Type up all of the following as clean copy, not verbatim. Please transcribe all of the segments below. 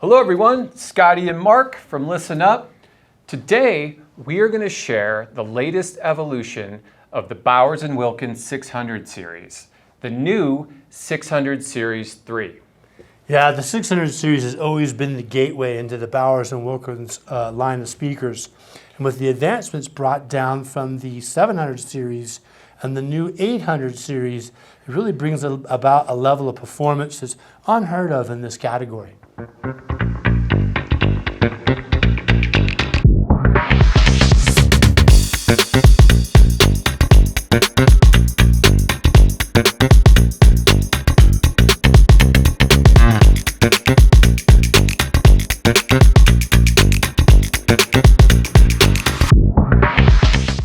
Hello everyone, Scotty and Mark from Listen Up. Today we are going to share the latest evolution of the Bowers Wilkins 600 series, the new 600 Series 3. Yeah, the 600 series has always been the gateway into the Bowers and Wilkins line of speakers. And with the advancements brought down from the 700 series and the new 800 series, it really brings about a level of performance that's unheard of in this category.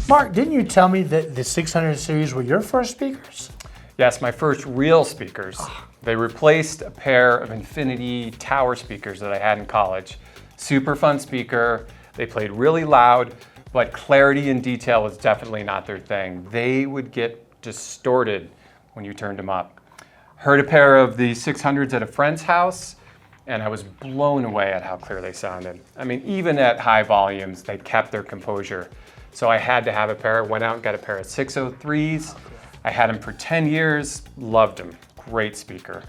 Mark, didn't you tell me that the 600 series were your first speakers? Yes, my first real speakers. They replaced a pair of Infinity tower speakers that I had in college. Super fun speaker. They played really loud, but clarity and detail was definitely not their thing. They would get distorted when you turned them up. Heard a pair of the 600s at a friend's house, and I was blown away at how clear they sounded. I mean, even at high volumes, they kept their composure. So I had to have a pair. Went out and got a pair of 603s. I had them for 10 years, loved them. Great speaker.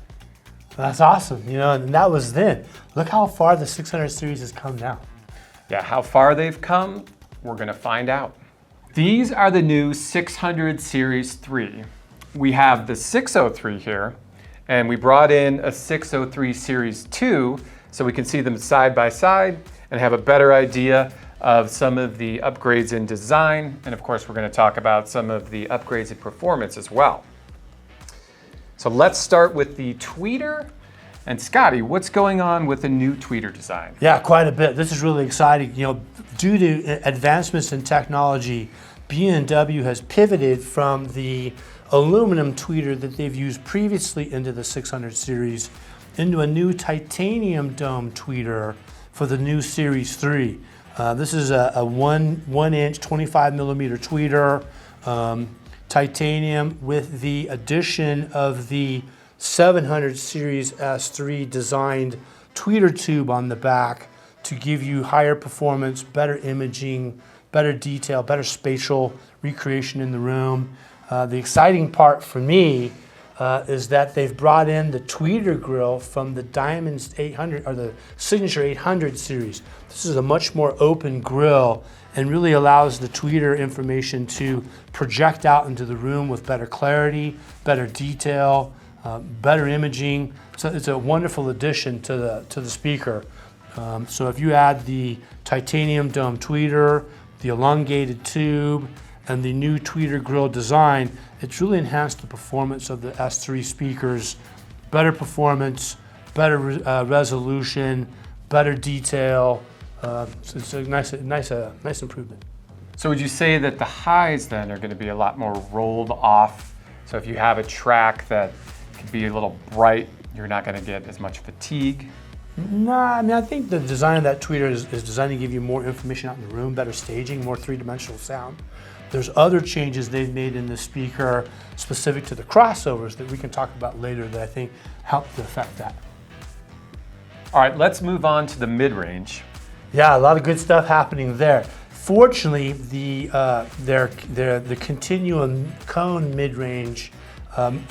That's awesome, and that was then. Look how far the 600 series has come now. Yeah, how far they've come, we're gonna find out. These are the new 600 Series 3. We have the 603 here, and we brought in a 603 Series 2 so we can see them side by side and have a better idea of some of the upgrades in design, and of course we're going to talk about some of the upgrades in performance as well. So let's start with the tweeter. And Scotty, what's going on with the new tweeter design? Yeah, quite a bit. This is really exciting. Due to advancements in technology, B&W has pivoted from the aluminum tweeter that they've used previously into the 600 series into a new titanium dome tweeter for the new Series 3. This is a 1 inch, 25 millimeter tweeter, titanium, with the addition of the 700 Series S3 designed tweeter tube on the back to give you higher performance, better imaging, better detail, better spatial recreation in the room. The exciting part for me is that they've brought in the tweeter grill from the Diamond 800 or the Signature 800 series. This is a much more open grill and really allows the tweeter information to project out into the room with better clarity, better detail, better imaging. So it's a wonderful addition to the speaker. So if you add the titanium dome tweeter, the elongated tube, and the new tweeter grill design, it's really enhanced the performance of the S3 speakers. Better performance, better resolution, better detail. So it's a nice improvement. So would you say that the highs then are going to be a lot more rolled off? So if you have a track that could be a little bright, you're not going to get as much fatigue? No, I think the design of that tweeter is designed to give you more information out in the room, better staging, more three-dimensional sound. There's other changes they've made in the speaker specific to the crossovers that we can talk about later that I think help to affect that. All right, let's move on to the mid-range. Yeah, a lot of good stuff happening there. Fortunately, the Continuum Cone mid-range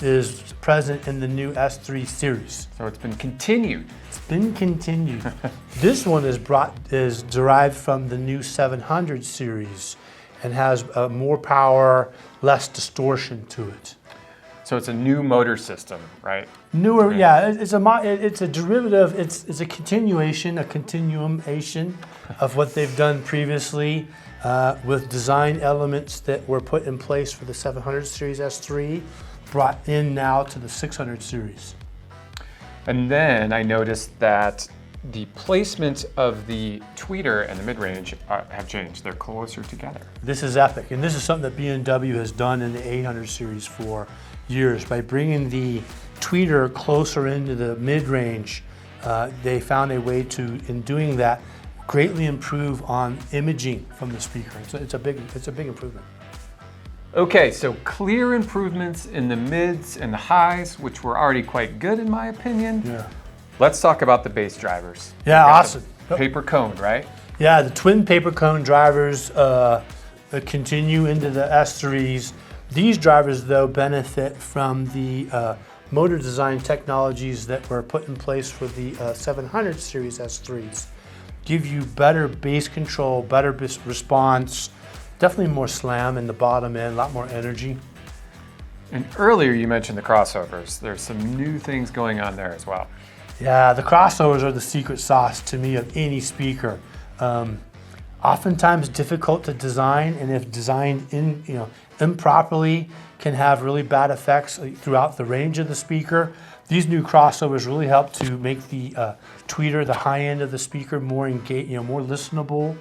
is present in the new S3 series. So it's been continued. It's been continued. This one is derived from the new 700 series and has more power, less distortion to it. So it's a new motor system, right? Newer, yeah. It's a derivative. It's a continuation, a continuation of what they've done previously with design elements that were put in place for the 700 series S3, brought in now to the 600 series. And then I noticed that the placement of the tweeter and the mid-range have changed. They're closer together. This is epic, and this is something that B&W has done in the 800 series for years. By bringing the tweeter closer into the mid-range, they found a way to, in doing that, greatly improve on imaging from the speaker. It's a big improvement. Okay, so clear improvements in the mids and the highs, which were already quite good in my opinion. Yeah. Let's talk about the bass drivers. Yeah, We've got awesome. the paper cone, right? Yeah, the twin paper cone drivers continue into the S3s. These drivers, though, benefit from the motor design technologies that were put in place for the 700 series S3s. Give you better bass control, better bass response, definitely more slam in the bottom end, a lot more energy. And earlier you mentioned the crossovers. There's some new things going on there as well. Yeah, the crossovers are the secret sauce to me of any speaker. Oftentimes difficult to design, and if designed improperly, can have really bad effects throughout the range of the speaker. These new crossovers really help to make the tweeter, the high end of the speaker, more engaged, more listenable,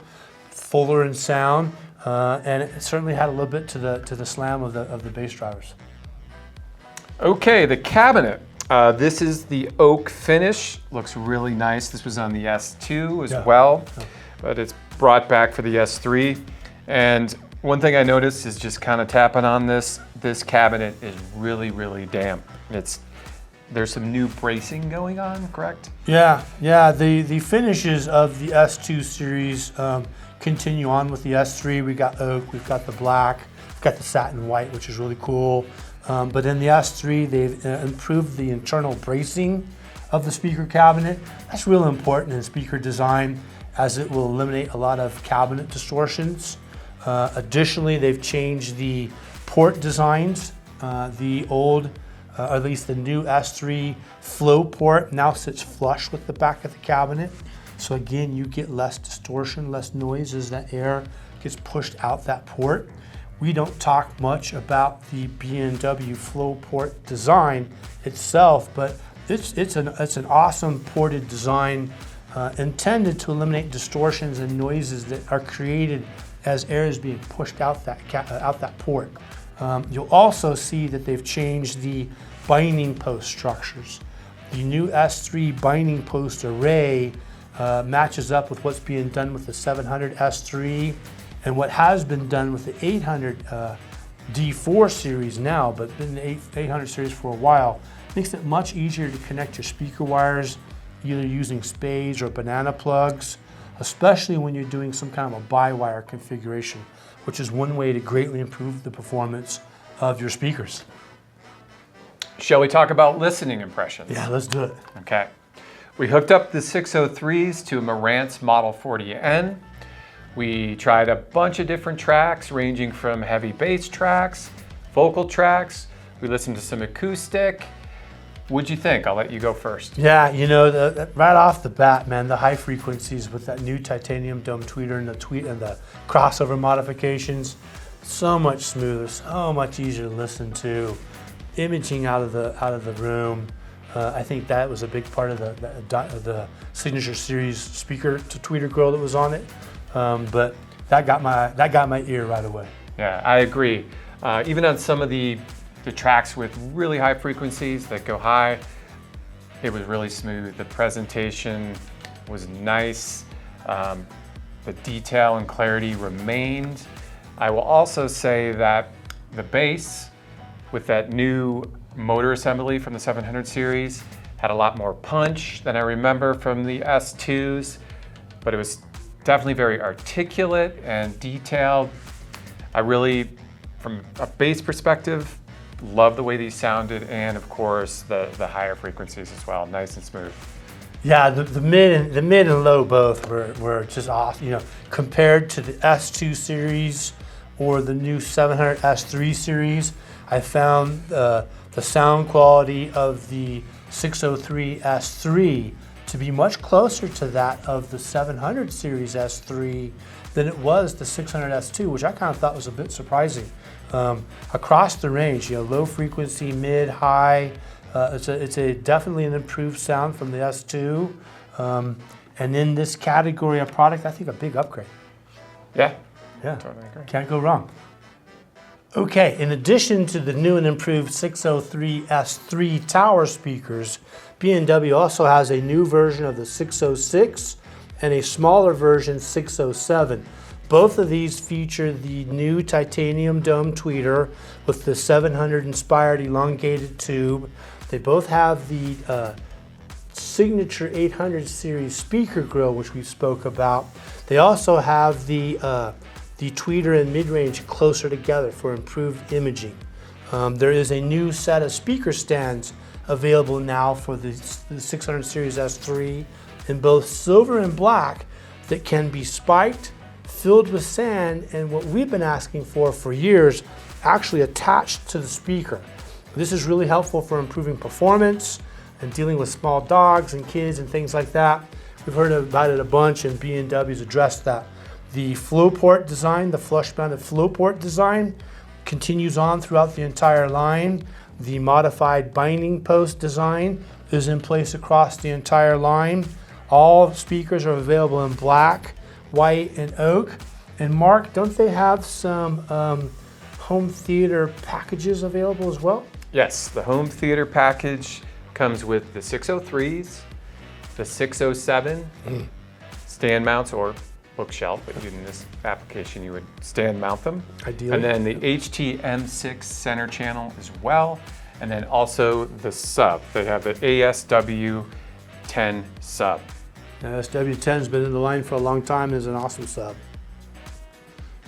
fuller in sound, and it certainly had a little bit to the slam of the bass drivers. Okay, the cabinet. This is the oak finish. Looks really nice. This was on the S2 as well, but it's brought back for the S3. And one thing I noticed is just kind of tapping on this cabinet is really, really damp. There's some new bracing going on, correct? Yeah. The finishes of the S2 series continue on with the S3. We got oak, we've got the black, we've got the satin white, which is really cool. But in the S3, they've improved the internal bracing of the speaker cabinet. That's really important in speaker design, as it will eliminate a lot of cabinet distortions. Additionally, they've changed the port designs. The old, or at least the new S3 flow port now sits flush with the back of the cabinet. So again, you get less distortion, less noise as that air gets pushed out that port. We don't talk much about the B&W flow port design itself, but it's an awesome ported design intended to eliminate distortions and noises that are created as air is being pushed out that port. You'll also see that they've changed the binding post structures. The new S3 binding post array matches up with what's being done with the 700 S3 and what has been done with the 800 D4 series now, but been the 800 series for a while. Makes it much easier to connect your speaker wires, either using spades or banana plugs, especially when you're doing some kind of a bi-wire configuration, which is one way to greatly improve the performance of your speakers. Shall we talk about listening impressions? Yeah, let's do it. Okay. We hooked up the 603s to a Marantz Model 40N. We tried a bunch of different tracks, ranging from heavy bass tracks, vocal tracks. We listened to some acoustic. What'd you think? I'll let you go first. Yeah, right off the bat, man, the high frequencies with that new titanium dome tweeter and the crossover modifications, so much smoother, so much easier to listen to. Imaging out of the room. I think that was a big part of the Signature Series speaker to tweeter grill that was on it. But that got my ear right away. Yeah, I agree. Even on some of the tracks with really high frequencies that go high, it was really smooth. The presentation was nice. The detail and clarity remained. I will also say that the bass with that new motor assembly from the 700 series had a lot more punch than I remember from the S2s, but it was definitely very articulate and detailed. I really, from a bass perspective, love the way these sounded, and of course the higher frequencies as well, nice and smooth. Yeah, the mid and low both were just off. Compared to the S2 series or the new 700 S3 series, I found the sound quality of the 603 S3 to be much closer to that of the 700 series S3 than it was the 600 S2, which I kind of thought was a bit surprising. Across the range, low frequency, mid, high, it's definitely an improved sound from the S2. And in this category of product, I think a big upgrade. Yeah, totally agree. Can't go wrong. Okay, in addition to the new and improved 603 S3 tower speakers, B&W also has a new version of the 606 and a smaller version 607. Both of these feature the new titanium dome tweeter with the 700 inspired elongated tube. They both have the signature 800 series speaker grill, which we spoke about. They also have the tweeter and mid-range closer together for improved imaging. There is a new set of speaker stands available now for the 600 series S3 in both silver and black that can be spiked, filled with sand, and what we've been asking for years, actually attached to the speaker. This is really helpful for improving performance and dealing with small dogs and kids and things like that. We've heard about it a bunch, and B&W's addressed that. The flow port design, the flush mounted flow port design, continues on throughout the entire line. The modified binding post design is in place across the entire line. All speakers are available in black, white, and oak. And Mark, don't they have some home theater packages available as well? Yes, the home theater package comes with the 603s, the 607 stand mounts or bookshelf, but in this application you would stand mount them. Ideally. And then the HT-M6 center channel as well. And then also the sub. They have the ASW10 sub. ASW10's been in the line for a long time and is an awesome sub.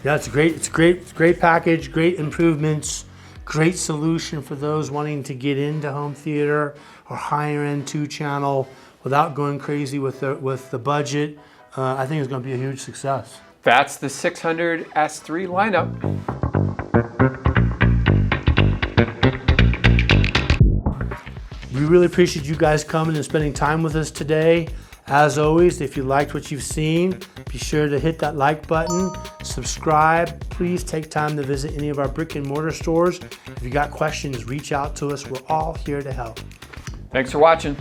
Yeah, it's a great package, great improvements, great solution for those wanting to get into home theater or higher end 2-channel without going crazy with the budget. I think it's going to be a huge success. That's the 600 S3 lineup. We really appreciate you guys coming and spending time with us today. As always, if you liked what you've seen, be sure to hit that like button, subscribe. Please take time to visit any of our brick and mortar stores. If you got questions, reach out to us. We're all here to help. Thanks for watching.